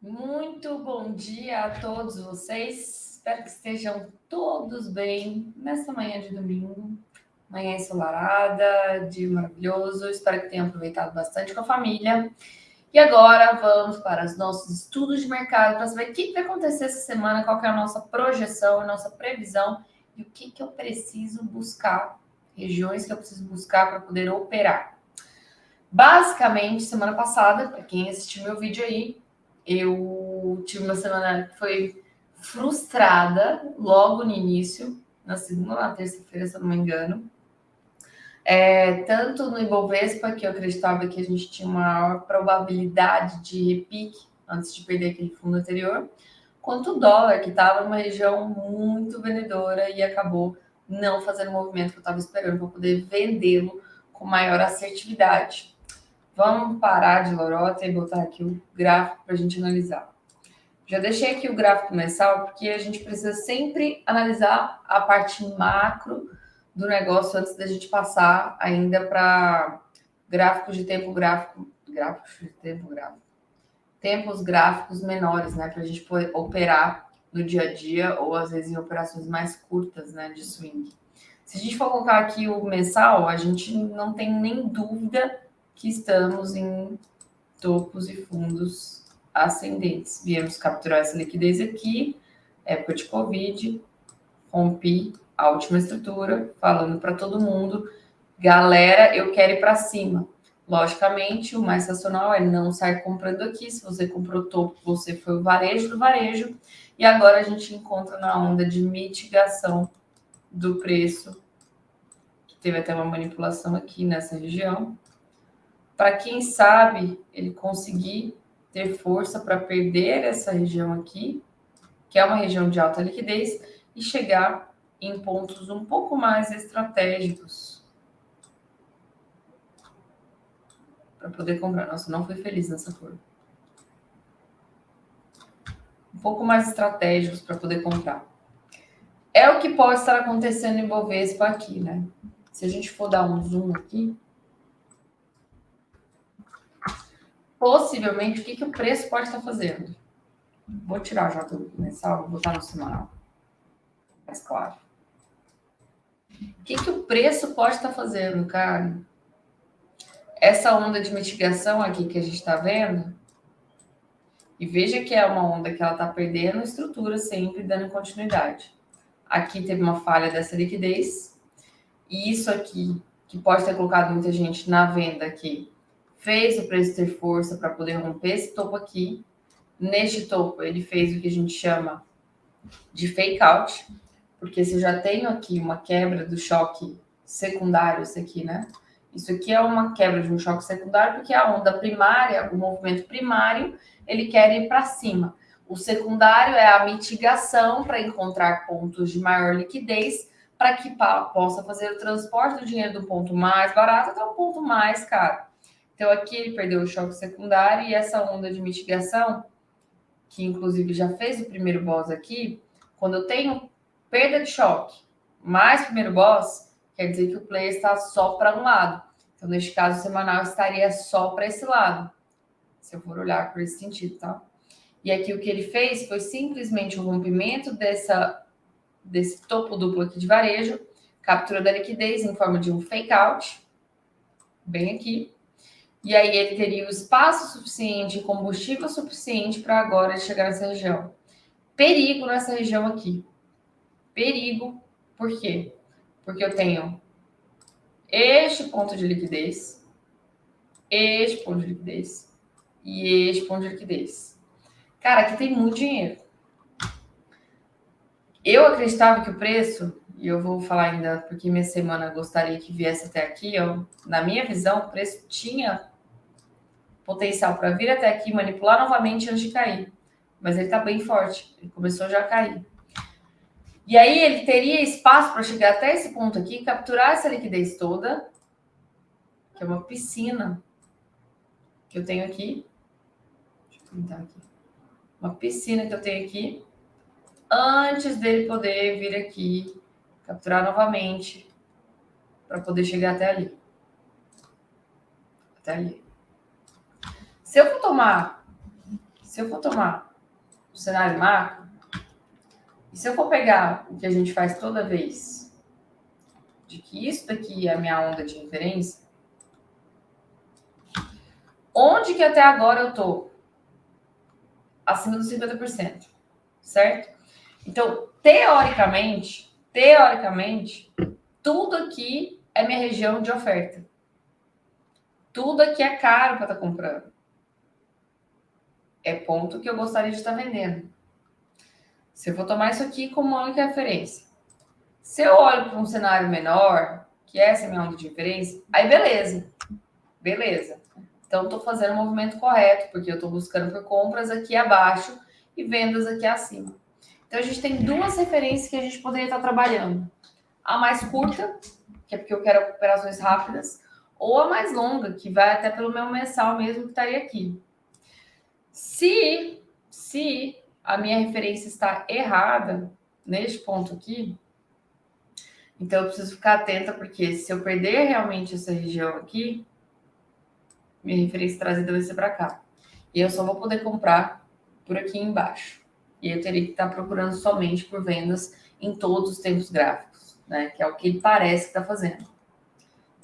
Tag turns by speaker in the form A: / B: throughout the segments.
A: Muito bom dia a todos vocês. Espero que estejam todos bem nessa manhã de domingo. Manhã ensolarada, dia maravilhoso. Espero que tenham aproveitado bastante com a família. E agora vamos para os nossos estudos de mercado para saber o que vai acontecer essa semana, qual que é a nossa projeção, a nossa previsão e o que eu preciso buscar, regiões que eu preciso buscar para poder operar. Basicamente, semana passada, para quem assistiu meu vídeo aí, eu tive uma semana que foi frustrada logo no início, na segunda ou na terça-feira, se eu não me engano. Tanto no Ibovespa, que eu acreditava que a gente tinha uma maior probabilidade de repique antes de perder aquele fundo anterior, quanto o dólar, que estava numa região muito vendedora e acabou não fazendo o movimento que eu estava esperando para poder vendê-lo com maior assertividade. Vamos parar de lorota e botar aqui o gráfico para a gente analisar. Já deixei aqui o gráfico mensal, porque a gente precisa sempre analisar a parte macro do negócio antes da gente passar ainda para gráficos de tempo gráfico, tempos gráficos menores, né? Para a gente poder operar no dia a dia ou às vezes em operações mais curtas, né? De swing. Se a gente for colocar aqui o mensal, a gente não tem nem dúvida que estamos em topos e fundos ascendentes. Viemos capturar essa liquidez aqui, época de Covid, rompi a última estrutura, falando para todo mundo, galera, eu quero ir para cima. Logicamente, o mais racional é não sair comprando aqui. Se você comprou topo, você foi o varejo do varejo. E agora a gente encontra na onda de mitigação do preço, que teve até uma manipulação aqui nessa região, para quem sabe ele conseguir ter força para perder essa região aqui, que é uma região de alta liquidez, e chegar em pontos um pouco mais estratégicos para poder comprar. Nossa, não fui feliz nessa cor. Um pouco mais estratégicos para poder comprar. É o que pode estar acontecendo em Bovespa aqui, né? Se a gente for dar um zoom aqui, possivelmente, o que o preço pode estar fazendo? Vou tirar já do mensal, vou botar no semanal. Mais claro. O que o preço pode estar fazendo, cara? Essa onda de mitigação aqui que a gente está vendo, e veja que é uma onda que ela está perdendo estrutura sempre, dando continuidade. Aqui teve uma falha dessa liquidez, e isso aqui, que pode ter colocado muita gente na venda aqui, fez o preço ter força para poder romper esse topo aqui. Neste topo, ele fez o que a gente chama de fake out, porque se eu já tenho aqui uma quebra do choque secundário, isso aqui, né? Isso aqui é uma quebra de um choque secundário, porque a onda primária, o movimento primário, ele quer ir para cima. O secundário é a mitigação para encontrar pontos de maior liquidez, para que possa fazer o transporte do dinheiro do ponto mais barato até o ponto mais caro. Então, aqui ele perdeu o choque secundário e essa onda de mitigação, que inclusive já fez o primeiro boss aqui, quando eu tenho perda de choque mais primeiro boss, quer dizer que o player está só para um lado. Então, neste caso, o semanal estaria só para esse lado, se eu for olhar por esse sentido, tá? E aqui o que ele fez foi simplesmente o rompimento desse topo duplo aqui de varejo, captura da liquidez em forma de um fake out, bem aqui. E aí ele teria o espaço suficiente, combustível suficiente para agora chegar nessa região. Perigo nessa região aqui. Perigo, por quê? Porque eu tenho este ponto de liquidez, este ponto de liquidez e este ponto de liquidez. Cara, aqui tem muito dinheiro. Eu acreditava que o preço, e eu vou falar ainda porque minha semana gostaria que viesse até aqui, ó, na minha visão, o preço tinha potencial para vir até aqui, manipular novamente antes de cair. Mas ele está bem forte, ele começou já a cair. E aí ele teria espaço para chegar até esse ponto aqui, capturar essa liquidez toda, que é uma piscina que eu tenho aqui. Deixa eu pintar aqui. Uma piscina que eu tenho aqui, antes dele poder vir aqui, capturar novamente, para poder chegar até ali. Até ali. Se se eu for tomar o cenário macro, e se eu for pegar o que a gente faz toda vez, de que isso daqui é a minha onda de referência, onde que até agora eu tô? Acima dos 50%, certo? Então, teoricamente, tudo aqui é minha região de oferta. Tudo aqui é caro para estar comprando. É ponto que eu gostaria de estar vendendo. Se eu vou tomar isso aqui como uma única referência. Se eu olho para um cenário menor, que essa é a minha onda de referência, aí beleza. Beleza. Então, estou fazendo o movimento correto, porque eu estou buscando por compras aqui abaixo e vendas aqui acima. Então, a gente tem duas referências que a gente poderia estar trabalhando. A mais curta, que é porque eu quero operações rápidas, ou a mais longa, que vai até pelo meu mensal mesmo, que estaria aqui. Se a minha referência está errada, neste ponto aqui, então eu preciso ficar atenta, porque se eu perder realmente essa região aqui, minha referência trazida vai ser para cá. E eu só vou poder comprar por aqui embaixo. E eu teria que estar procurando somente por vendas em todos os tempos gráficos, né? Que é o que ele parece que está fazendo.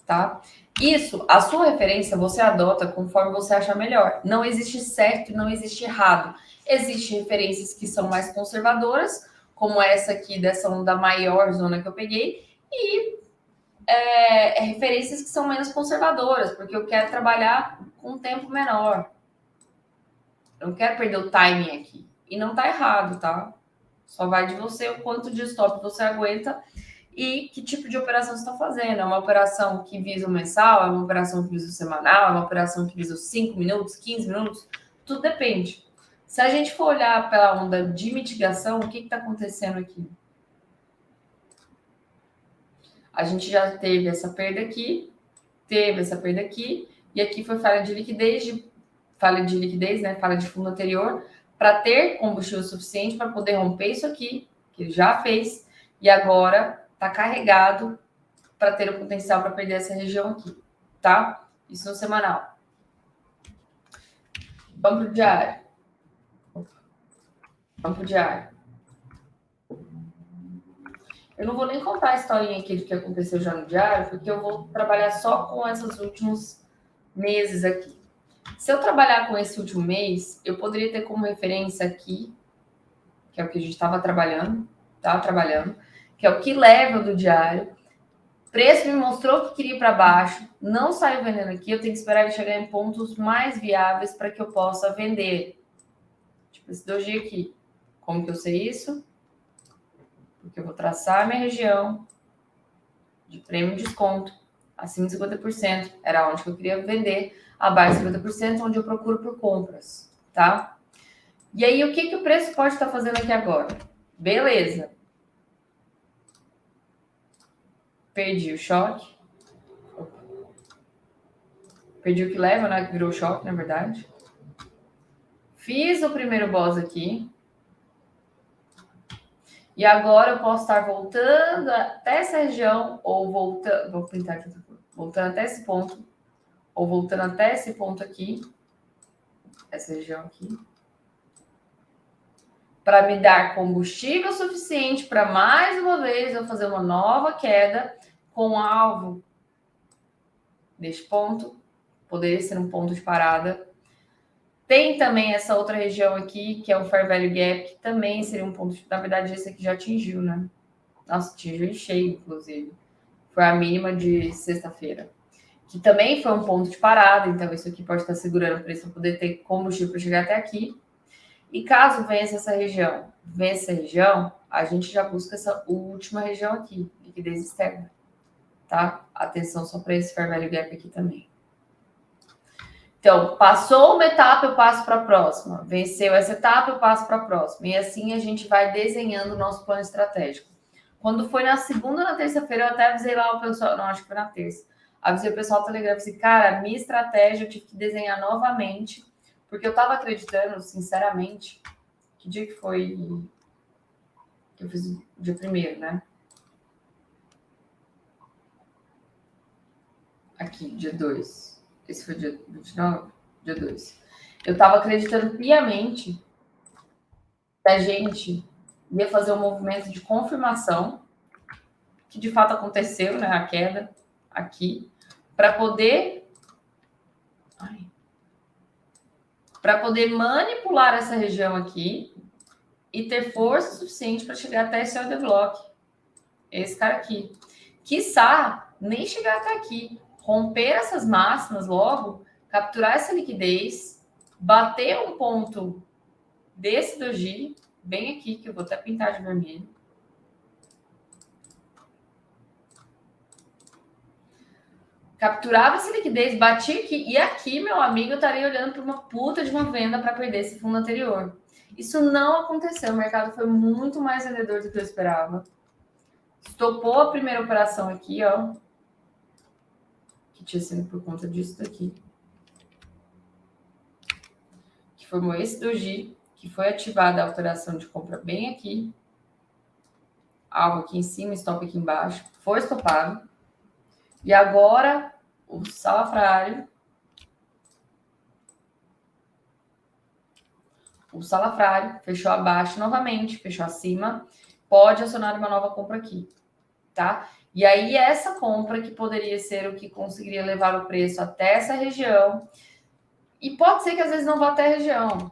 A: Tá? Isso, a sua referência, você adota conforme você achar melhor. Não existe certo e não existe errado. Existem referências que são mais conservadoras, como essa aqui dessa onda maior zona que eu peguei, e referências que são menos conservadoras, porque eu quero trabalhar com um tempo menor. Eu não quero perder o timing aqui. E não tá errado, tá? Só vai de você o quanto de stop você aguenta e que tipo de operação você está fazendo. É uma operação que visa o mensal, é uma operação que visa o semanal, é uma operação que visa os 5 minutos, 15 minutos, tudo depende. Se a gente for olhar pela onda de mitigação, o que está acontecendo aqui? A gente já teve essa perda aqui, e aqui foi falha de liquidez, né? Falha de fundo anterior, para ter combustível suficiente para poder romper isso aqui, que ele já fez, e agora está carregado para ter o potencial para perder essa região aqui, tá? Isso no semanal. Vamos pro diário. Eu não vou nem contar a historinha aqui do que aconteceu já no diário, porque eu vou trabalhar só com esses últimos meses aqui. Se eu trabalhar com esse último mês, eu poderia ter como referência aqui, que é o que a gente estava trabalhando, que é o que leva do diário. Preço me mostrou que queria ir para baixo, não saiu vendendo aqui, eu tenho que esperar ele chegar em pontos mais viáveis para que eu possa vender. Tipo esse doji aqui. Como que eu sei isso? Porque eu vou traçar a minha região de prêmio e desconto acima de 50%. Era onde que eu queria vender, abaixo de 50%, onde eu procuro por compras, tá? E aí, o que o preço pode estar fazendo aqui agora? Beleza. Perdi o choque. Perdi o que leva, né? Que virou choque, na verdade. Fiz o primeiro boss aqui. E agora eu posso estar voltando até essa região, ou voltando. Vou pintar aqui. Voltando até esse ponto. Ou voltando até esse ponto aqui. Essa região aqui. Para me dar combustível suficiente para mais uma vez eu fazer uma nova queda com alvo neste ponto. Poderia ser um ponto de parada. Tem também essa outra região aqui, que é o Fair Value Gap, que também seria um ponto de... Na verdade, esse aqui já atingiu, né? Nossa, atingiu em cheio, inclusive. Foi a mínima de sexta-feira. Que também foi um ponto de parada, então isso aqui pode estar segurando o preço para poder ter combustível para chegar até aqui. E caso vença essa região, a gente já busca essa última região aqui, liquidez externa. Tá? Atenção só para esse Fair Value Gap aqui também. Então, passou uma etapa, eu passo para a próxima. Venceu essa etapa, eu passo para a próxima. E assim a gente vai desenhando o nosso plano estratégico. Quando foi na segunda ou na terça-feira, eu até avisei lá o pessoal, não, acho que foi na terça. Avisei o pessoal do Telegram, disse, cara, minha estratégia eu tive que desenhar novamente, porque eu estava acreditando, sinceramente, que dia que foi que eu fiz o dia 1º, né? Aqui, dia 2. Esse foi dia 29? Dia 2. eu estava acreditando piamente que a gente ia fazer um movimento de confirmação, que de fato aconteceu, né? A queda aqui, para poder manipular essa região aqui e ter força suficiente para chegar até esse order block. Esse cara aqui. Quiçá nem chegar até aqui. Romper essas máximas logo, capturar essa liquidez, bater um ponto desse doji, bem aqui, que eu vou até pintar de vermelho. Capturava essa liquidez, batia aqui, e aqui, meu amigo, eu estaria olhando para uma puta de uma venda para perder esse fundo anterior. Isso não aconteceu, o mercado foi muito mais vendedor do que eu esperava. Estopou a primeira operação aqui, ó, que tinha sido por conta disso daqui. Que formou esse doji, que foi ativada a operação de compra bem aqui. Alvo aqui em cima, stop aqui embaixo. Foi estopado. E agora, o salafrário. O salafrário fechou abaixo novamente, fechou acima. Pode acionar uma nova compra aqui, tá? E aí, essa compra que poderia ser o que conseguiria levar o preço até essa região. E pode ser que às vezes não vá até a região.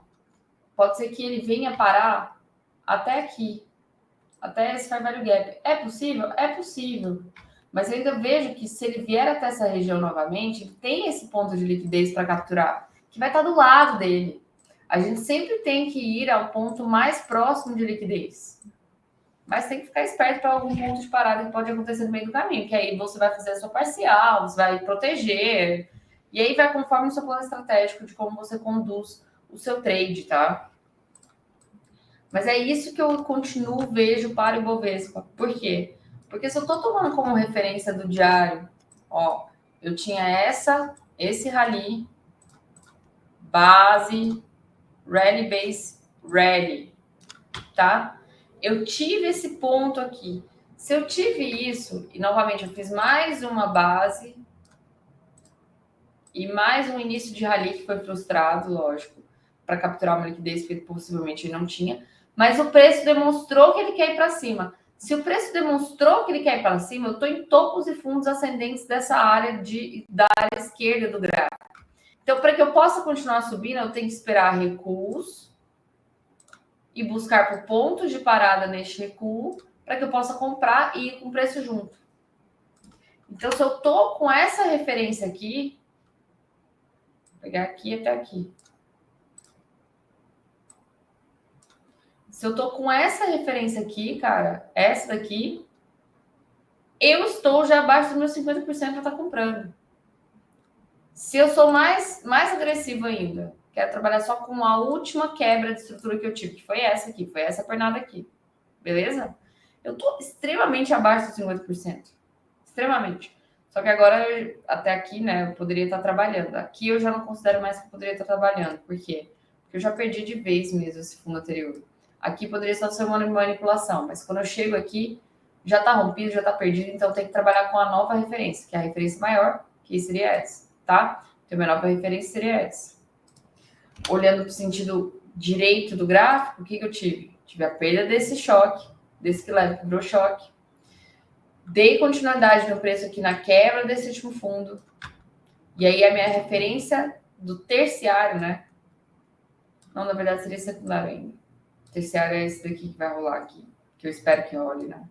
A: Pode ser que ele venha parar até aqui, até esse fair value gap. É possível? É possível. Mas eu ainda vejo que se ele vier até essa região novamente, ele tem esse ponto de liquidez para capturar, que vai estar do lado dele. A gente sempre tem que ir ao ponto mais próximo de liquidez. Mas tem que ficar esperto para algum ponto de parada que pode acontecer no meio do caminho, que aí você vai fazer a sua parcial, você vai proteger. E aí vai conforme o seu plano estratégico de como você conduz o seu trade, tá? Mas é isso que eu continuo, vejo para o Ibovespa. Por quê? Porque se eu estou tomando como referência do diário, ó, eu tinha esse rally, base, rally base, rally, tá? Eu tive esse ponto aqui. Se eu tive isso, e novamente eu fiz mais uma base e mais um início de rally que foi frustrado, lógico, para capturar uma liquidez que possivelmente ele não tinha, mas o preço demonstrou que ele quer ir para cima. Se o preço demonstrou que ele quer ir para cima, eu estou em topos e fundos ascendentes dessa área da área esquerda do gráfico. Então, para que eu possa continuar subindo, eu tenho que esperar recuos e buscar por pontos de parada neste recuo para que eu possa comprar e ir com o preço junto. Então, se eu estou com essa referência aqui, vou pegar aqui até aqui. Se eu tô com essa referência aqui, cara, essa daqui, eu estou já abaixo dos meus 50% para estar comprando. Se eu sou mais agressivo ainda, quero trabalhar só com a última quebra de estrutura que eu tive, que foi essa aqui, foi essa pernada aqui. Beleza? Eu tô extremamente abaixo dos 50%. Extremamente. Só que agora, até aqui, né, eu poderia estar trabalhando. Aqui eu já não considero mais que eu poderia estar trabalhando. Por quê? Porque eu já perdi de vez mesmo esse fundo anterior. Aqui poderia só ser uma manipulação, mas quando eu chego aqui, já está rompido, já está perdido, então tem que trabalhar com a nova referência, que é a referência maior, que seria essa, tá? Então, minha nova referência seria essa. Olhando para o sentido direito do gráfico, o que eu tive? Tive a perda desse choque, desse que leva para o choque. Dei continuidade no preço aqui na quebra desse último fundo. E aí a minha referência do terciário, né? Não, na verdade seria secundário ainda. Terciário é esse daqui que vai rolar aqui, que eu espero que role, né?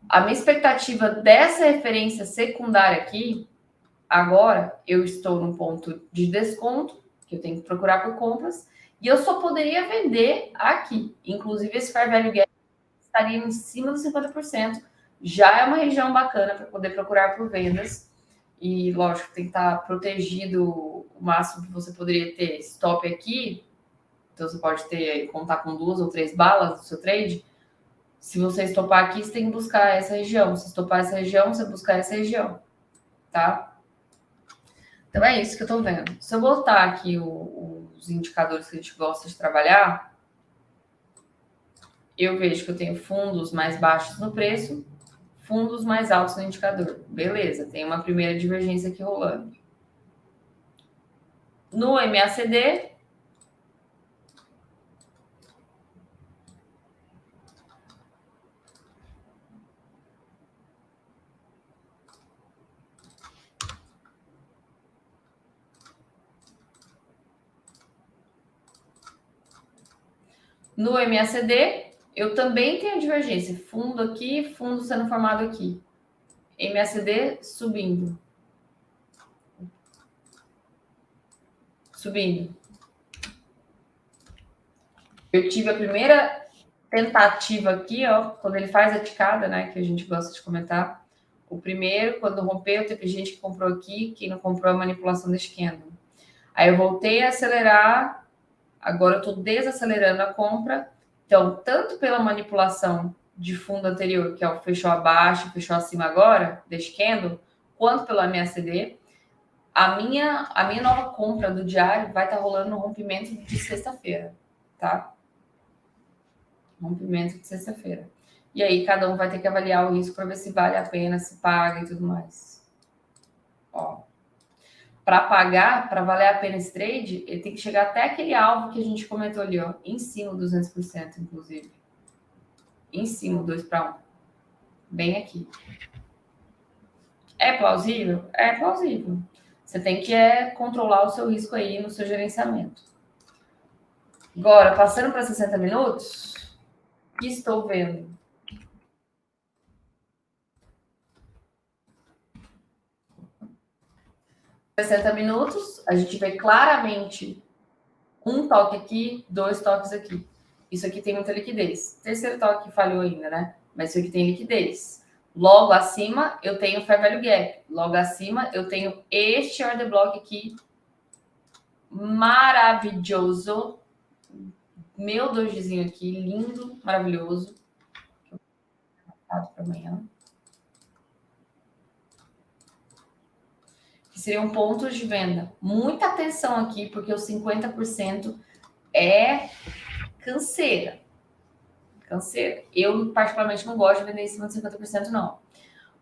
A: A minha expectativa dessa referência secundária aqui, agora eu estou num ponto de desconto, que eu tenho que procurar por compras, e eu só poderia vender aqui. Inclusive, esse fair value gap estaria em cima dos 50%. Já é uma região bacana para poder procurar por vendas. E, lógico, tem que estar protegido o máximo que você poderia ter stop aqui. Então, você pode contar com 2 ou 3 balas no seu trade. Se você estopar aqui, você tem que buscar essa região. Se estopar essa região, você buscar essa região. Tá? Então, é isso que eu estou vendo. Se eu botar aqui os indicadores que a gente gosta de trabalhar, eu vejo que eu tenho fundos mais baixos no preço, fundos mais altos no indicador. Beleza, tem uma primeira divergência aqui rolando. No MACD, eu também tenho divergência. Fundo aqui, fundo sendo formado aqui. MACD subindo. Subindo. Eu tive a primeira tentativa aqui, ó, quando ele faz a ticada, né, que a gente gosta de comentar. O primeiro, quando rompeu, teve gente que comprou aqui, quem não comprou a manipulação desse candle. Aí eu voltei a acelerar, agora eu estou desacelerando a compra. Então, tanto pela manipulação de fundo anterior, que é o fechou abaixo, fechou acima agora, desse candle, quanto pela MACD, a minha nova compra do diário vai estar rolando no rompimento de sexta-feira, tá? Rompimento de sexta-feira. E aí cada um vai ter que avaliar o risco para ver se vale a pena, se paga e tudo mais. Ó, para pagar, para valer a pena esse trade, ele tem que chegar até aquele alvo que a gente comentou ali, ó, em cima, 200%, inclusive. Em cima, 2 para 1. Bem aqui. É plausível? É plausível. Você tem que controlar o seu risco aí no seu gerenciamento. Agora, passando para 60 minutos, o que estou vendo? Minutos, a gente vê claramente um toque aqui, 2 toques aqui. Isso aqui tem muita liquidez. Terceiro toque falhou ainda, né? Mas isso aqui tem liquidez. Logo acima, eu tenho Fair Value Gap. Logo acima, eu tenho este order block aqui. Maravilhoso. Meu dojizinho aqui, lindo, maravilhoso. Para amanhã. Que seriam pontos de venda. Muita atenção aqui, porque os 50% é canseira. Canseira. Eu, particularmente, não gosto de vender em cima de 50%, não.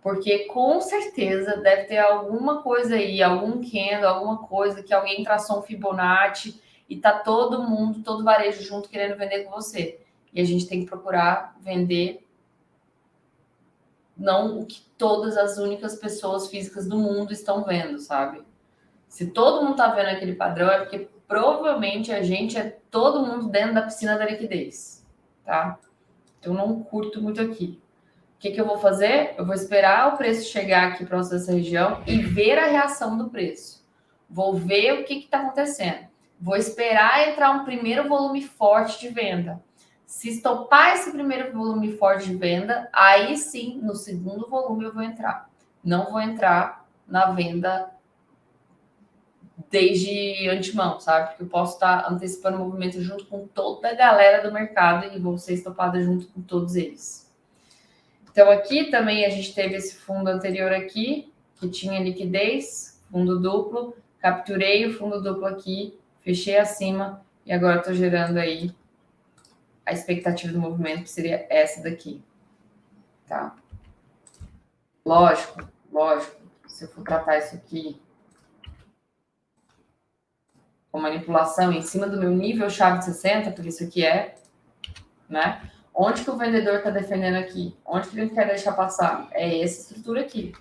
A: Porque com certeza deve ter alguma coisa aí, algum candle, alguma coisa que alguém traçou um Fibonacci e tá todo mundo, todo varejo junto querendo vender com você. E a gente tem que procurar vender não o que todas as únicas pessoas físicas do mundo estão vendo, sabe? Se todo mundo tá vendo aquele padrão, é porque provavelmente a gente é todo mundo dentro da piscina da liquidez, tá? Eu não curto muito aqui. O que eu vou fazer? Eu vou esperar o preço chegar aqui para essa região e ver a reação do preço. Vou ver o que está acontecendo. Vou esperar entrar um primeiro volume forte de venda. Se estopar esse primeiro volume forte de venda, aí sim, no segundo volume eu vou entrar. Não vou entrar na venda desde antemão, sabe? Porque eu posso estar antecipando o movimento junto com toda a galera do mercado e vou ser estopada junto com todos eles. Então, aqui também a gente teve esse fundo anterior aqui, que tinha liquidez, fundo duplo, capturei o fundo duplo aqui, fechei acima e agora estou gerando aí a expectativa do movimento, que seria essa daqui, tá? Lógico, se eu for tratar isso aqui com manipulação em cima do meu nível chave de 60, porque isso aqui né? Onde que o vendedor está defendendo aqui? Onde que ele quer deixar passar? É essa estrutura aqui.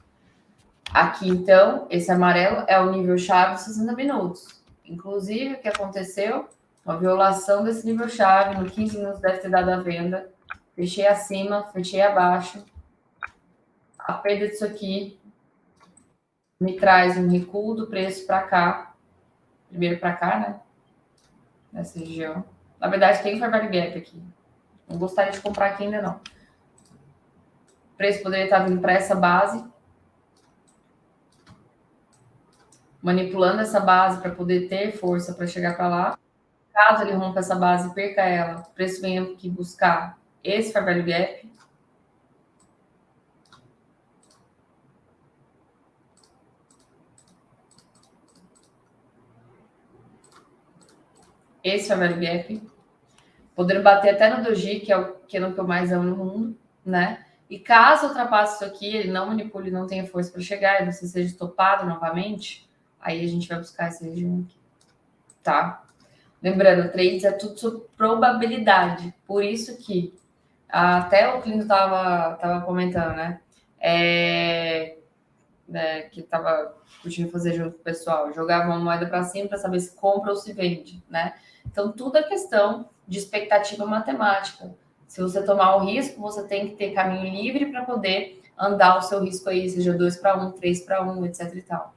A: Aqui, então, esse amarelo é o nível chave de 60 minutos. Inclusive, o que aconteceu? Uma violação desse nível chave. No 15 minutos deve ter dado a venda. Fechei acima, fechei abaixo. A perda disso aqui me traz um recuo do preço para cá. Primeiro para cá, né? Nessa região. Na verdade, tem um fair value gap aqui. Não gostaria de comprar aqui ainda, não. O preço poderia estar vindo para essa base. Manipulando essa base para poder ter força para chegar para lá. Caso ele rompa essa base e perca ela, o preço venha aqui buscar esse fair value gap. Esse fair value gap. Podendo bater até no doji, que é o que eu mais amo no mundo, né? E caso ultrapasse isso aqui, ele não manipule, não tenha força para chegar, e você seja estopado novamente, aí a gente vai buscar essa região aqui. tá? Lembrando, trades é tudo sobre probabilidade. Por isso que até o Clínio tava comentando, né? Que tava curtindo fazer junto com o pessoal. Jogava uma moeda para cima para saber se compra ou se vende, né? Então, tudo é questão de expectativa matemática. Se você tomar o risco, você tem que ter caminho livre para poder andar o seu risco aí, seja 2 para 1, 3 para 1, etc e tal.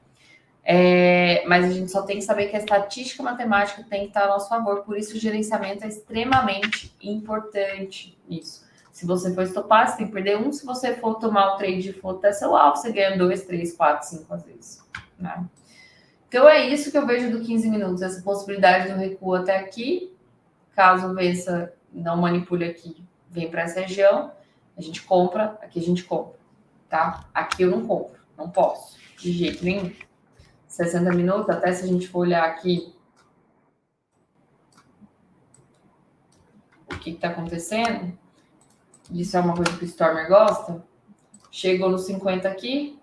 A: Mas a gente só tem que saber que a estatística matemática tem que estar a nosso favor, por isso o gerenciamento é extremamente importante nisso. Se você for estopar, você tem que perder 1. Se você for tomar o trade e for até seu alvo, você ganha 2, 3, 4, 5 às vezes. Né? Então é isso que eu vejo do 15 minutos, essa possibilidade do recuo até aqui. Caso vença, não manipule aqui, vem para essa região, a gente compra, aqui a gente compra. Tá? Aqui eu não compro, não posso, de jeito nenhum. 60 minutos, até se a gente for olhar aqui o que está acontecendo, isso é uma coisa que o Stormer gosta, chegou no 50 aqui,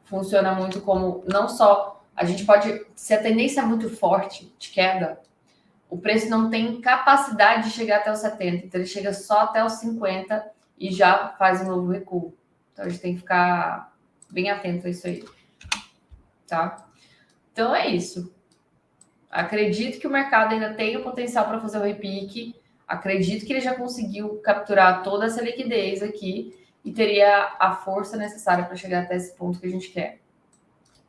A: funciona muito como, não só, a gente pode, se a tendência é muito forte de queda, o preço não tem capacidade de chegar até os 70, então ele chega só até os 50 e já faz um novo recuo. Então a gente tem que ficar bem atento a isso aí, tá? Então é isso. Acredito que o mercado ainda tem o potencial para fazer o repique. Acredito que ele já conseguiu capturar toda essa liquidez aqui e teria a força necessária para chegar até esse ponto que a gente quer.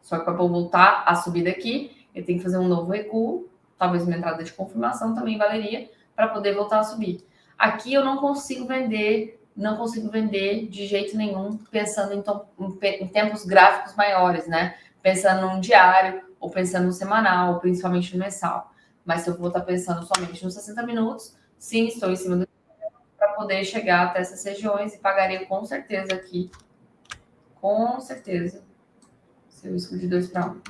A: Só que para voltar a subir daqui, ele tem que fazer um novo recuo. Talvez uma entrada de confirmação também valeria para poder voltar a subir. Aqui eu não consigo vender de jeito nenhum pensando em tempos gráficos maiores, né? Pensando num diário, ou pensando no semanal, ou principalmente no mensal. Mas se eu vou estar pensando somente nos 60 minutos, sim, estou em cima do para poder chegar até essas regiões e pagaria com certeza aqui. Com certeza. Se eu risco de 2 para 1.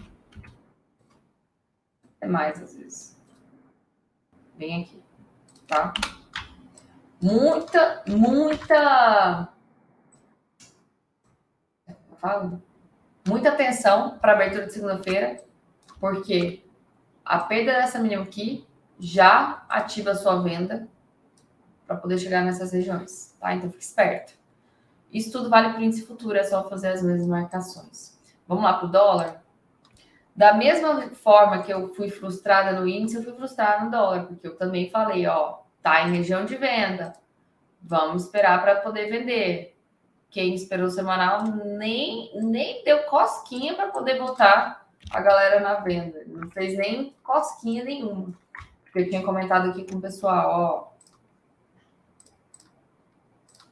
A: É mais, às vezes. Bem aqui, tá? Muita. Falo? Muita atenção para a abertura de segunda-feira, porque a perda dessa mínima aqui já ativa a sua venda para poder chegar nessas regiões, tá? Então fique esperto. Isso tudo vale para o índice futuro, é só fazer as mesmas marcações. Vamos lá para o dólar? Da mesma forma que eu fui frustrada no índice, eu fui frustrada no dólar, porque eu também falei, ó, tá em região de venda, vamos esperar para poder vender. Quem esperou o semanal nem deu cosquinha para poder botar a galera na venda. Não fez nem cosquinha nenhuma. Porque eu tinha comentado aqui com o pessoal, ó.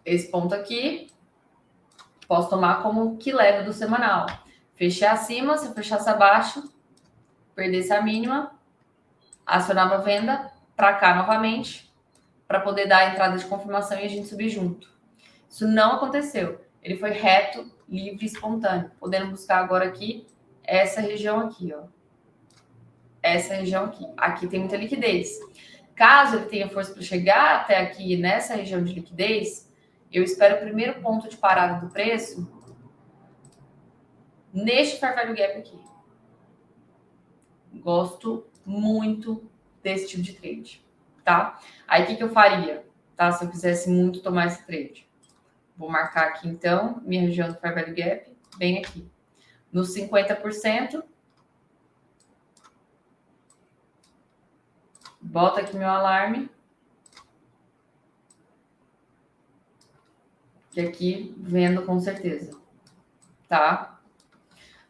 A: Esse ponto aqui, posso tomar como que leva do semanal. Fechar acima, se eu fechasse abaixo, perdesse a mínima, acionava a venda para cá novamente, para poder dar a entrada de confirmação e a gente subir junto. Isso não aconteceu. Ele foi reto, livre e espontâneo. Podendo buscar agora aqui, essa região aqui, ó. Essa região aqui. Aqui tem muita liquidez. Caso ele tenha força para chegar até aqui, nessa região de liquidez, eu espero o primeiro ponto de parada do preço neste fair value gap aqui. Gosto muito desse tipo de trade, tá? Aí, o que eu faria, tá? Se eu quisesse muito tomar esse trade. Vou marcar aqui, então, minha região do fair value gap, bem aqui. Nos 50%. Bota aqui meu alarme. Que aqui vendo com certeza. Tá?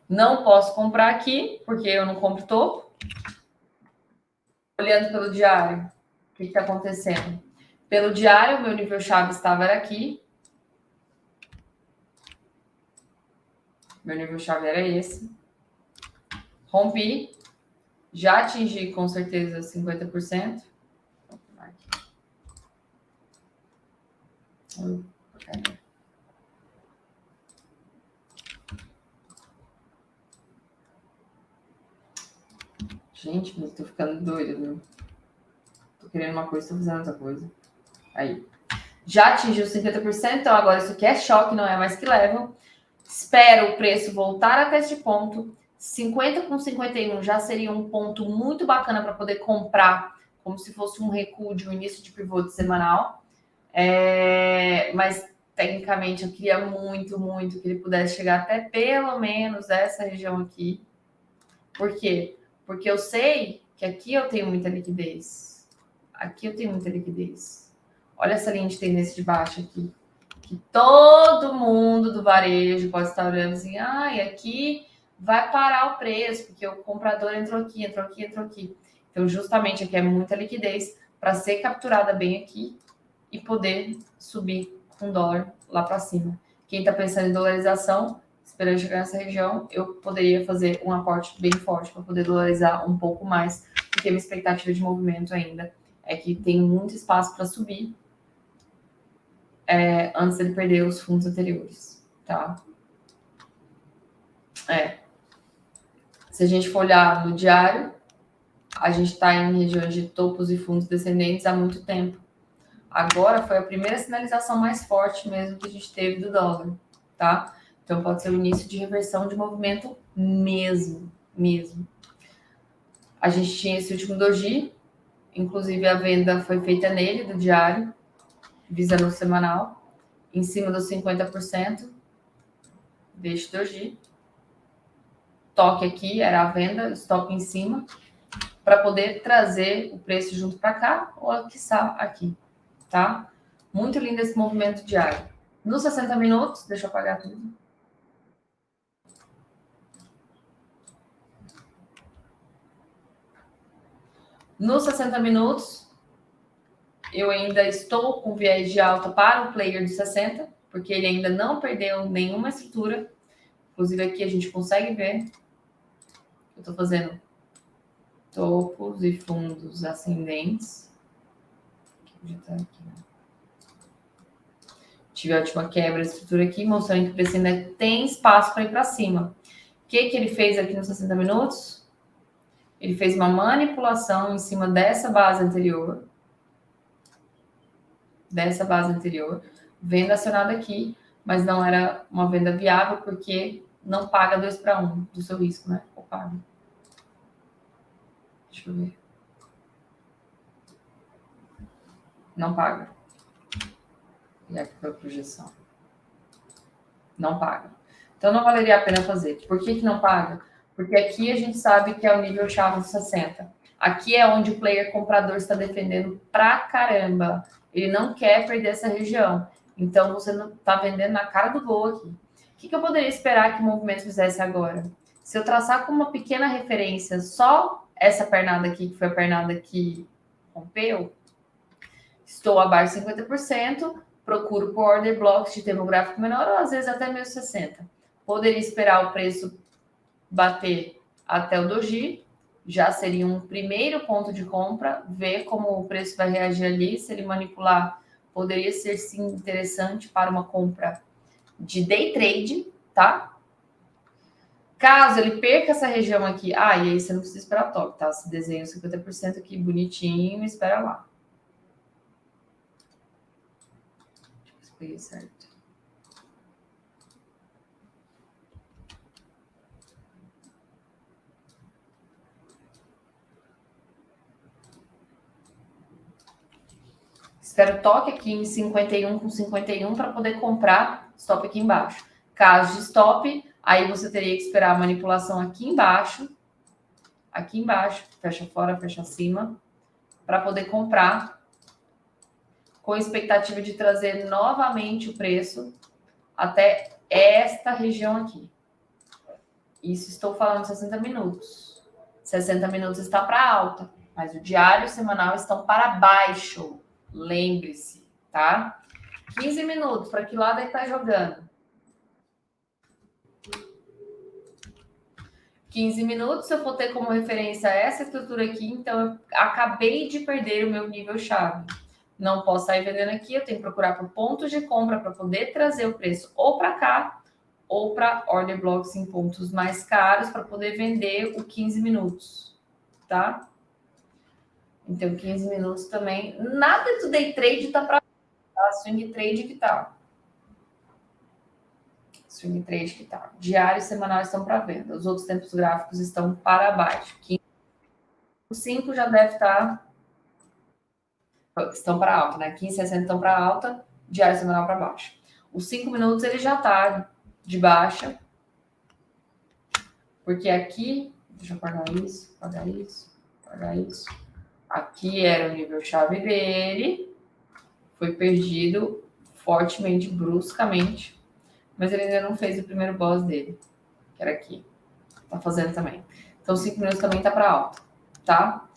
A: Não posso comprar aqui, porque eu não compro topo. Olhando pelo diário, o que está acontecendo? Pelo diário, meu nível chave estava aqui. Meu nível chave era esse. Rompi. Já atingi com certeza 50%. Gente, mas tô ficando doida, viu? Tô querendo uma coisa, tô fazendo outra coisa. Aí. Já atingiu 50%, então agora isso aqui é choque, não é mais que levam. Espero o preço voltar até este ponto. 50 com 51 já seria um ponto muito bacana para poder comprar, como se fosse um recuo de um início de pivô semanal. Mas, tecnicamente, eu queria muito, muito que ele pudesse chegar até pelo menos essa região aqui. Por quê? Porque eu sei que aqui eu tenho muita liquidez. Aqui eu tenho muita liquidez. Olha essa linha de tendência de baixa aqui. Que todo mundo do varejo pode estar olhando assim, e aqui vai parar o preço, porque o comprador entrou aqui, entrou aqui, entrou aqui. Então, justamente aqui é muita liquidez para ser capturada bem aqui e poder subir com dólar lá para cima. Quem está pensando em dolarização, esperando chegar nessa região, eu poderia fazer um aporte bem forte para poder dolarizar um pouco mais, porque a minha expectativa de movimento ainda é que tem muito espaço para subir antes dele perder os fundos anteriores, tá? Se a gente for olhar no diário, a gente está em regiões de topos e fundos descendentes há muito tempo. Agora foi a primeira sinalização mais forte mesmo que a gente teve do dólar, tá? Então pode ser o início de reversão de movimento mesmo. A gente tinha esse último doji, inclusive a venda foi feita nele, do diário, visando o semanal, em cima dos 50% deste doji. Toque aqui era a venda, stop em cima, para poder trazer o preço junto para cá, ou quiçá aqui, tá? Muito lindo esse movimento diário. Nos 60 minutos, deixa eu apagar tudo. Nos 60 minutos, eu ainda estou com viés de alta para o player de 60, porque ele ainda não perdeu nenhuma estrutura. Inclusive aqui a gente consegue ver. Eu estou fazendo topos e fundos ascendentes. Tive a última quebra de estrutura aqui, mostrando que o preço ainda tem espaço para ir para cima. O que ele fez aqui nos 60 minutos? Ele fez uma manipulação em cima dessa base anterior. Venda acionada aqui, mas não era uma venda viável porque não paga 2 para 1 do seu risco, né? Ou paga. Deixa eu ver. Não paga. E aqui foi a projeção. Não paga. Então não valeria a pena fazer. Por que não paga? Porque aqui a gente sabe que é o nível chave de 60. Aqui é onde o player comprador está defendendo pra caramba. Ele não quer perder essa região. Então você não está vendendo na cara do gol aqui. O que eu poderia esperar que o movimento fizesse agora? Se eu traçar com uma pequena referência só essa pernada aqui, que foi a pernada que rompeu, estou abaixo de 50%, procuro por order blocks de termo gráfico menor ou às vezes até menos 60. Poderia esperar o preço bater até o doji, já seria um primeiro ponto de compra, ver como o preço vai reagir ali, se ele manipular, poderia ser sim interessante para uma compra de day trade, tá? Caso ele perca essa região aqui, e aí você não precisa esperar o top, tá? Se desenha 50% aqui bonitinho, espera lá. Foi certo. Espero toque aqui em 51 com 51 para poder comprar stop aqui embaixo. Caso de stop, aí você teria que esperar a manipulação aqui embaixo, fecha fora, fecha acima, para poder comprar com expectativa de trazer novamente o preço até esta região aqui. Isso estou falando 60 minutos. 60 minutos está para alta, mas o diário e o semanal estão para baixo. Lembre-se, tá? 15 minutos, para que lado ele está jogando? 15 minutos, se eu for ter como referência essa estrutura aqui, então eu acabei de perder o meu nível chave. Não posso sair vendendo aqui, eu tenho que procurar por pontos de compra para poder trazer o preço ou para cá, ou para order blocks em pontos mais caros para poder vender o 15 minutos, tá? Então, 15 minutos também. Nada do day trade tá para swing trade que tá. Swing trade que tá. Diário e semanal estão para venda. Os outros tempos gráficos estão para baixo. O 5 já deve estar... Estão para alta, né? 15,60 estão para alta, diário e semanal para baixo. Os 5 minutos ele já está de baixa. Porque aqui... Deixa eu apagar isso, apagar isso, apagar isso. Aqui era o nível chave dele. Foi perdido fortemente, bruscamente. Mas ele ainda não fez o primeiro boss dele, que era aqui. Tá fazendo também. Então, 5 minutos também tá para alta, tá?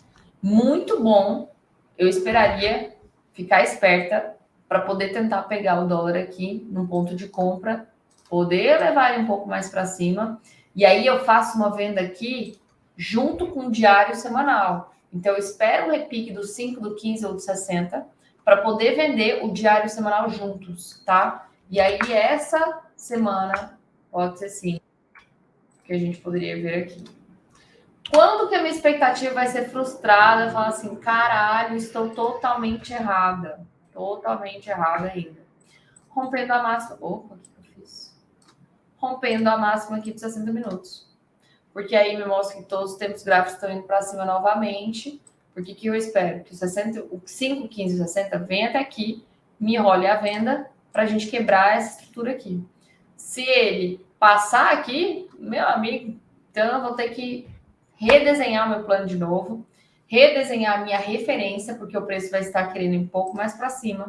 A: Muito bom. Eu esperaria ficar esperta para poder tentar pegar o dólar aqui num ponto de compra, poder levar ele um pouco mais para cima. E aí eu faço uma venda aqui junto com o diário semanal. Então, eu espero o repique do 5, do 15 ou do 60 para poder vender o diário semanal juntos, tá? E aí, essa semana pode ser sim que a gente poderia ver aqui. Quando que a minha expectativa vai ser frustrada? Falar assim, caralho, estou totalmente errada. Totalmente errada ainda. Rompendo a máxima... Opa, o que eu fiz? Rompendo a máxima aqui de 60 minutos. Porque aí me mostra que todos os tempos gráficos estão indo para cima novamente. Porque que eu espero? Que o 5, 15 e 60 venha até aqui, me enrole a venda para a gente quebrar essa estrutura aqui. Se ele passar aqui, meu amigo, então eu vou ter que redesenhar o meu plano de novo, redesenhar a minha referência, porque o preço vai estar querendo ir um pouco mais para cima.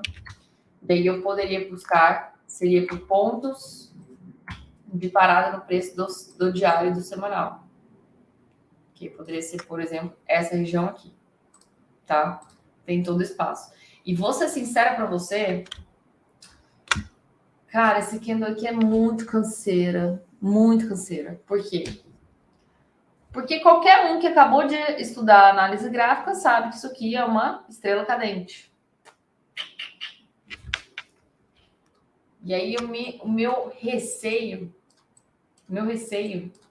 A: Daí eu poderia buscar, seria por pontos de parada no preço do diário e do semanal. Que poderia ser, por exemplo, essa região aqui, tá? Tem todo espaço. E vou ser sincera para você, cara, esse candle aqui é muito canseira. Muito canseira. Por quê? Porque qualquer um que acabou de estudar análise gráfica sabe que isso aqui é uma estrela cadente. E aí o meu receio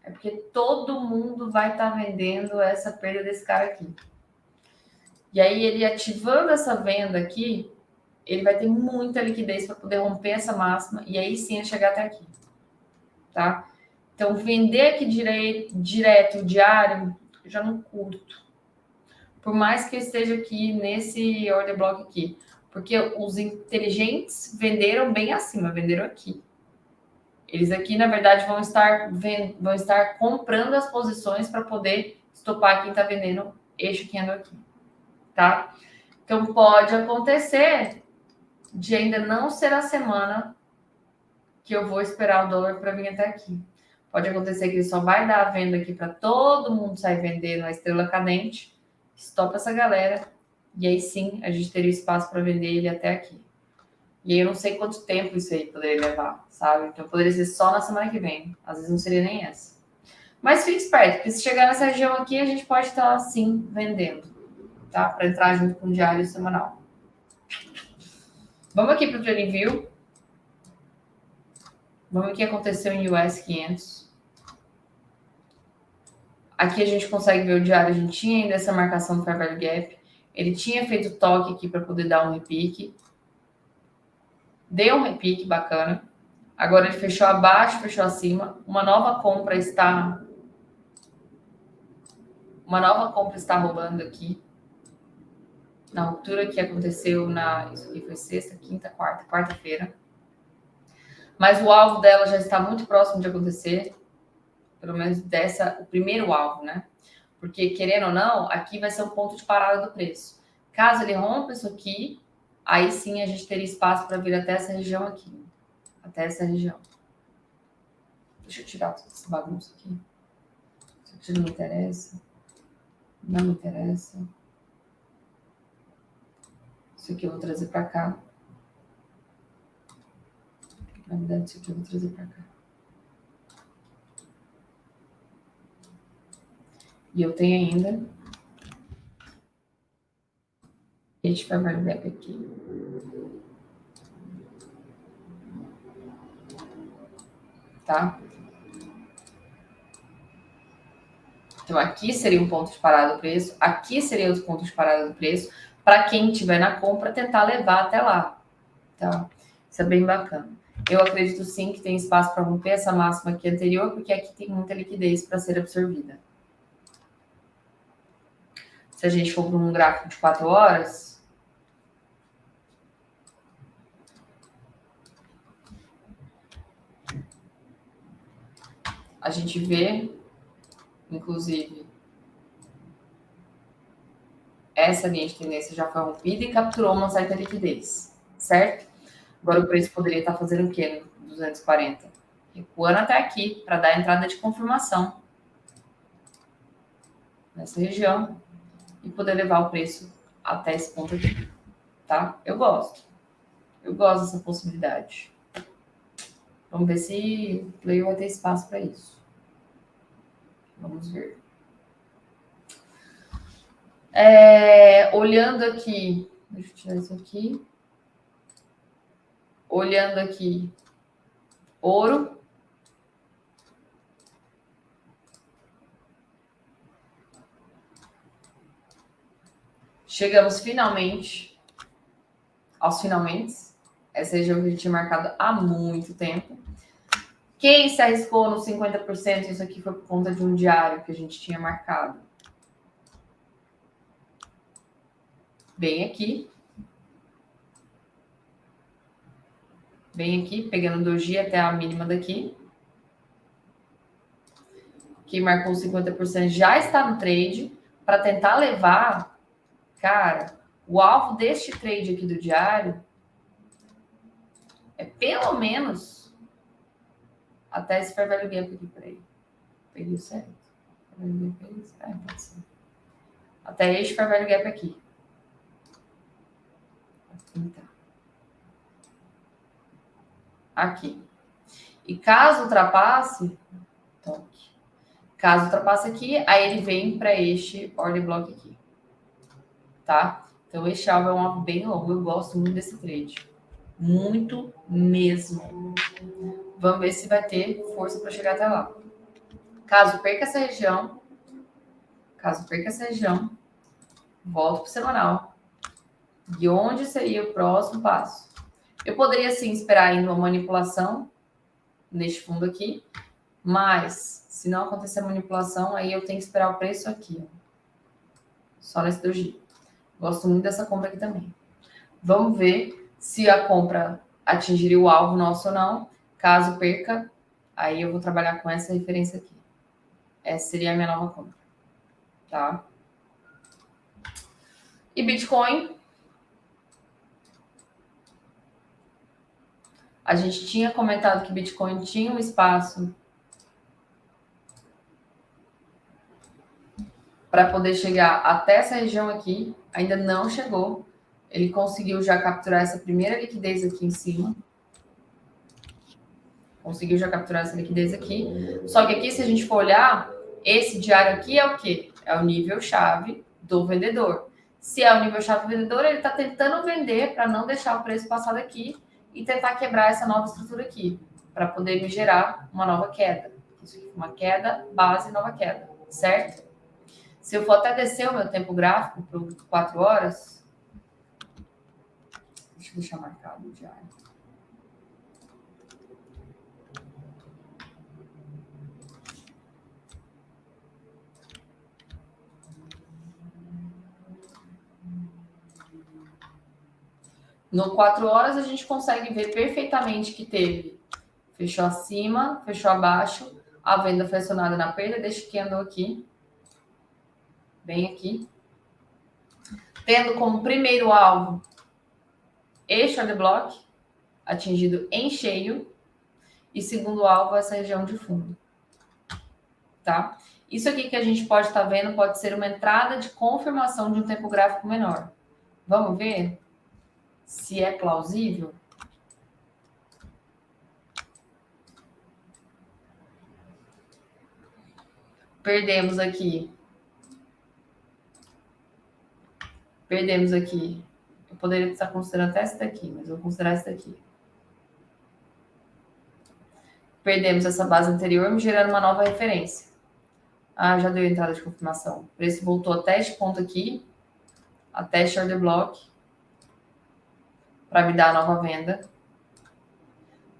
A: é porque todo mundo vai estar vendendo essa perda desse cara aqui. E aí ele ativando essa venda aqui, ele vai ter muita liquidez para poder romper essa máxima e aí sim chegar até aqui, tá? Então vender aqui direto diário, eu já não curto. Por mais que eu esteja aqui nesse order block aqui, porque os inteligentes venderam bem acima, venderam aqui. Eles aqui, na verdade, vão estar comprando as posições para poder estopar quem está vendendo eixo candle aqui, tá? Então, pode acontecer de ainda não ser a semana que eu vou esperar o dólar para vir até aqui. Pode acontecer que ele só vai dar a venda aqui para todo mundo sair vendendo a estrela cadente, estopa essa galera, e aí sim a gente teria espaço para vender ele até aqui. E aí eu não sei quanto tempo isso aí poderia levar, sabe? Então poderia ser só na semana que vem. Às vezes não seria nem essa. Mas fique esperto, porque se chegar nessa região aqui, a gente pode estar, assim, vendendo, tá? Para entrar junto com o diário semanal. Vamos aqui para o Trading View. Vamos ver o que aconteceu em US 500. Aqui a gente consegue ver o diário. A gente tinha ainda essa marcação do Fair Value Gap. Ele tinha feito toque aqui para poder dar um repique. Deu um repique bacana. Agora ele fechou abaixo, fechou acima. Uma nova compra está roubando aqui. Na ruptura que aconteceu isso aqui foi sexta, quinta, quarta-feira. Mas o alvo dela já está muito próximo de acontecer. Pelo menos o primeiro alvo, né? Porque, querendo ou não, aqui vai ser um ponto de parada do preço. Caso ele rompa isso aqui, aí sim a gente teria espaço para vir até essa região aqui. Até essa região. Deixa eu tirar essa bagunça aqui. Isso aqui não me interessa. Não me interessa. Isso aqui eu vou trazer para cá. Na verdade, isso aqui eu vou trazer para cá. E eu tenho ainda este Fair Value Gap aqui. Tá? Então, aqui seria um ponto de parada do preço. Aqui seria outro ponto de parada do preço. Para quem estiver na compra, tentar levar até lá. Tá? Isso é bem bacana. Eu acredito sim que tem espaço para romper essa máxima aqui anterior, porque aqui tem muita liquidez para ser absorvida. Se a gente for para um gráfico de 4 horas, a gente vê, inclusive, essa linha de tendência já foi rompida e capturou uma certa liquidez, certo? Agora o preço poderia estar fazendo o quê no 240? Recuando até aqui para dar a entrada de confirmação nessa região e poder levar o preço até esse ponto aqui, tá? Eu gosto dessa possibilidade. Vamos ver se o player vai ter espaço para isso. Vamos ver. Olhando aqui, deixa eu tirar isso aqui. Olhando aqui, ouro. Chegamos finalmente aos finalmente. Essa região que a gente tinha marcado há muito tempo. Quem se arriscou nos 50%, isso aqui foi por conta de um diário que a gente tinha marcado. Bem aqui. Bem aqui, pegando doji até a mínima daqui. Quem marcou 50% já está no trade para tentar levar, cara, o alvo deste trade aqui do diário é pelo menos até esse fair value gap aqui, peraí. Peguei certo. Pode ser. Até este fair value gap aqui. Aqui. E caso ultrapasse, aqui, aí ele vem para este order block aqui. Tá? Então, este alvo é um alvo bem longo. Eu gosto muito desse trade. Muito mesmo. Vamos ver se vai ter força para chegar até lá. Caso perca essa região, volto para o semanal. E onde seria o próximo passo? Eu poderia, sim, esperar ainda uma manipulação neste fundo aqui, mas se não acontecer a manipulação, aí eu tenho que esperar o preço aqui, ó. Só nesse doji. Gosto muito dessa compra aqui também. Vamos ver se a compra atingiria o alvo nosso ou não. Caso perca, aí eu vou trabalhar com essa referência aqui. Essa seria a minha nova compra. Tá? E Bitcoin? A gente tinha comentado que Bitcoin tinha um espaço para poder chegar até essa região aqui. Ainda não chegou. Ele conseguiu já capturar essa primeira liquidez aqui em cima. Conseguiu já capturar essa liquidez aqui. Só que aqui, se a gente for olhar, esse diário aqui é o quê? É o nível-chave do vendedor. Se é o nível-chave do vendedor, ele está tentando vender para não deixar o preço passar daqui e tentar quebrar essa nova estrutura aqui, para poder me gerar uma nova queda. Isso aqui, uma queda, base, nova queda, certo? Se eu for até descer o meu tempo gráfico para 4 horas, deixa eu deixar marcado o diário. No 4 horas, a gente consegue ver perfeitamente que teve. Fechou acima, fechou abaixo. A venda foi acionada na perda deste candle aqui. Bem aqui. Tendo como primeiro alvo este order block, atingido em cheio. E segundo alvo, essa região de fundo. Tá? Isso aqui que a gente pode estar vendo pode ser uma entrada de confirmação de um tempo gráfico menor. Vamos ver se é plausível? Perdemos aqui. Eu poderia estar considerando até essa daqui, mas eu vou considerar essa daqui. Perdemos essa base anterior, me gerando uma nova referência. Ah, já deu entrada de confirmação. O preço voltou até este ponto aqui, até este order block, para me dar a nova venda.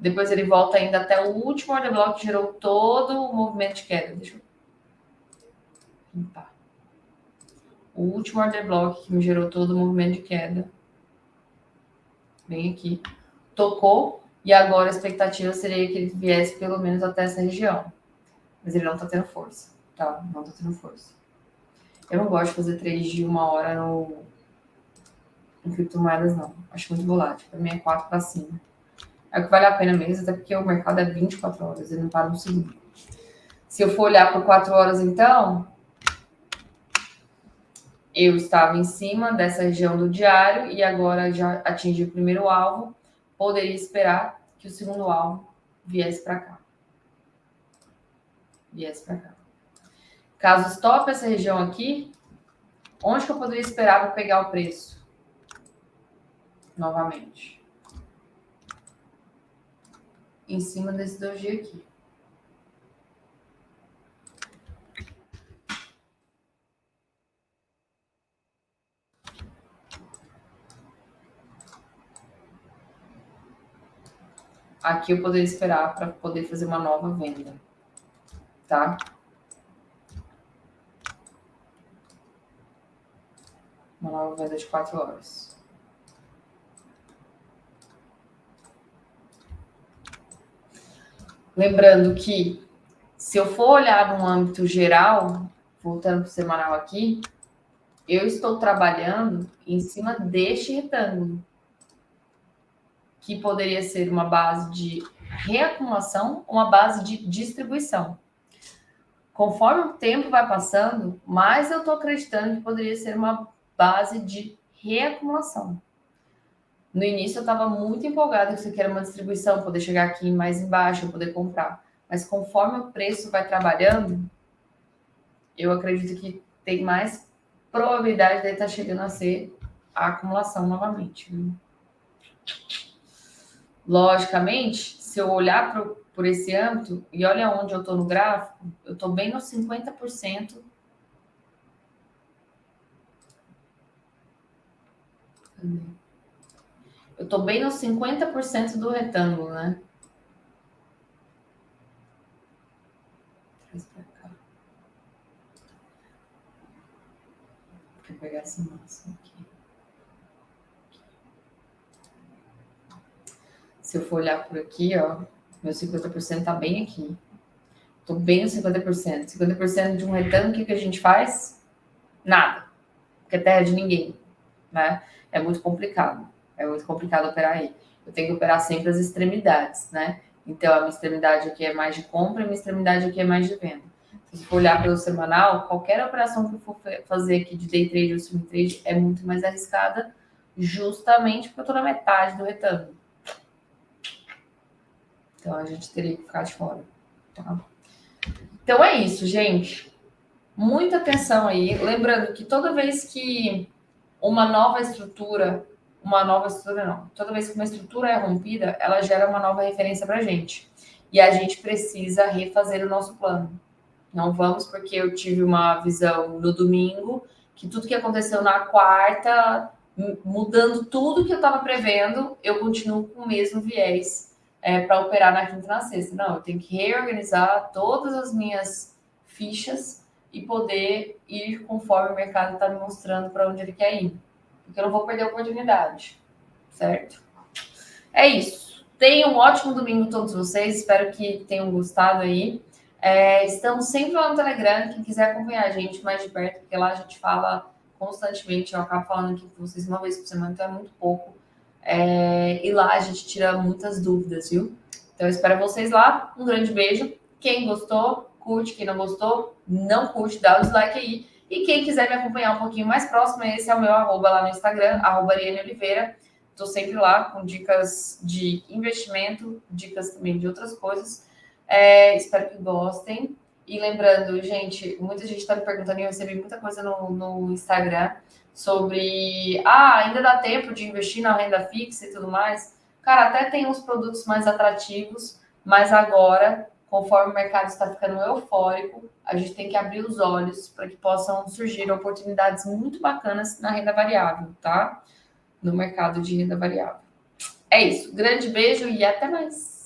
A: Depois ele volta ainda até o último order block que gerou todo o movimento de queda. Deixa eu limpar. O último order block que me gerou todo o movimento de queda. Bem aqui. Tocou e agora a expectativa seria que ele viesse pelo menos até essa região. Mas ele não tá tendo força, tá? Não tá tendo força. Eu não gosto de fazer trade de 1 hora em criptomoedas, não. Acho muito volátil. Pra mim é 4 para cima. É o que vale a pena mesmo, até porque o mercado é 24 horas, ele não para um segundo. Se eu for olhar por 4 horas, então, eu estava em cima dessa região do diário e agora já atingi o primeiro alvo. Poderia esperar que o segundo alvo viesse para cá. Caso stop essa região aqui, onde que eu poderia esperar para pegar o preço? Novamente. Em cima desse doji aqui. Aqui eu poderia esperar para poder fazer uma nova venda, tá? Uma nova venda de 4 horas. Lembrando que, se eu for olhar no âmbito geral, voltando para o semanal aqui, eu estou trabalhando em cima deste retângulo, que poderia ser uma base de reacumulação, uma base de distribuição. Conforme o tempo vai passando, mais eu estou acreditando que poderia ser uma base de reacumulação. No início eu estava muito empolgada que isso aqui era uma distribuição, poder chegar aqui mais embaixo, poder comprar. Mas conforme o preço vai trabalhando, eu acredito que tem mais probabilidade de estar chegando a ser a acumulação novamente. Logicamente, se eu olhar por esse âmbito, e olha onde eu estou no gráfico, eu estou bem nos 50%. Eu estou bem nos 50% do retângulo, né? Traz pra cá. Vou pegar essa máxima aqui. Se eu for olhar por aqui, ó, meu 50% tá bem aqui. Tô bem nos 50%. 50% de um retângulo, o que a gente faz? Nada. Porque é terra de ninguém, né? É muito complicado. É muito complicado operar aí. Eu tenho que operar sempre as extremidades, né? Então, a minha extremidade aqui é mais de compra e a minha extremidade aqui é mais de venda. Se for olhar pelo semanal, qualquer operação que eu for fazer aqui de day trade ou swing trade é muito mais arriscada, justamente porque eu tô na metade do retângulo. Então, a gente teria que ficar de fora, tá? Então, é isso, gente. Muita atenção aí. Lembrando que toda vez que uma nova estrutura não, toda vez que uma estrutura é rompida, ela gera uma nova referência para a gente. E a gente precisa refazer o nosso plano. Não vamos porque eu tive uma visão no domingo, que tudo que aconteceu na quarta, mudando tudo que eu estava prevendo, eu continuo com o mesmo viés para operar na quinta e na sexta. Não, eu tenho que reorganizar todas as minhas fichas e poder ir conforme o mercado está me mostrando para onde ele quer ir. Porque eu não vou perder a oportunidade, certo? É isso. Tenham um ótimo domingo todos vocês. Espero que tenham gostado aí. Estamos sempre lá no Telegram. Quem quiser acompanhar a gente mais de perto, porque lá a gente fala constantemente. Eu acabo falando aqui com vocês uma vez por semana, então é muito pouco. E lá a gente tira muitas dúvidas, viu? Então eu espero vocês lá. Um grande beijo. Quem gostou, curte. Quem não gostou, não curte, dá o dislike aí. E quem quiser me acompanhar um pouquinho mais próximo, esse é o meu arroba lá no Instagram, @ArianeOliveira. Estou sempre lá com dicas de investimento, dicas também de outras coisas. Espero que gostem. E lembrando, gente, muita gente está me perguntando, e eu recebi muita coisa no Instagram sobre ainda dá tempo de investir na renda fixa e tudo mais. Cara, até tem uns produtos mais atrativos, mas agora, conforme o mercado está ficando eufórico, a gente tem que abrir os olhos para que possam surgir oportunidades muito bacanas na renda variável, tá? No mercado de renda variável. É isso. Grande beijo e até mais.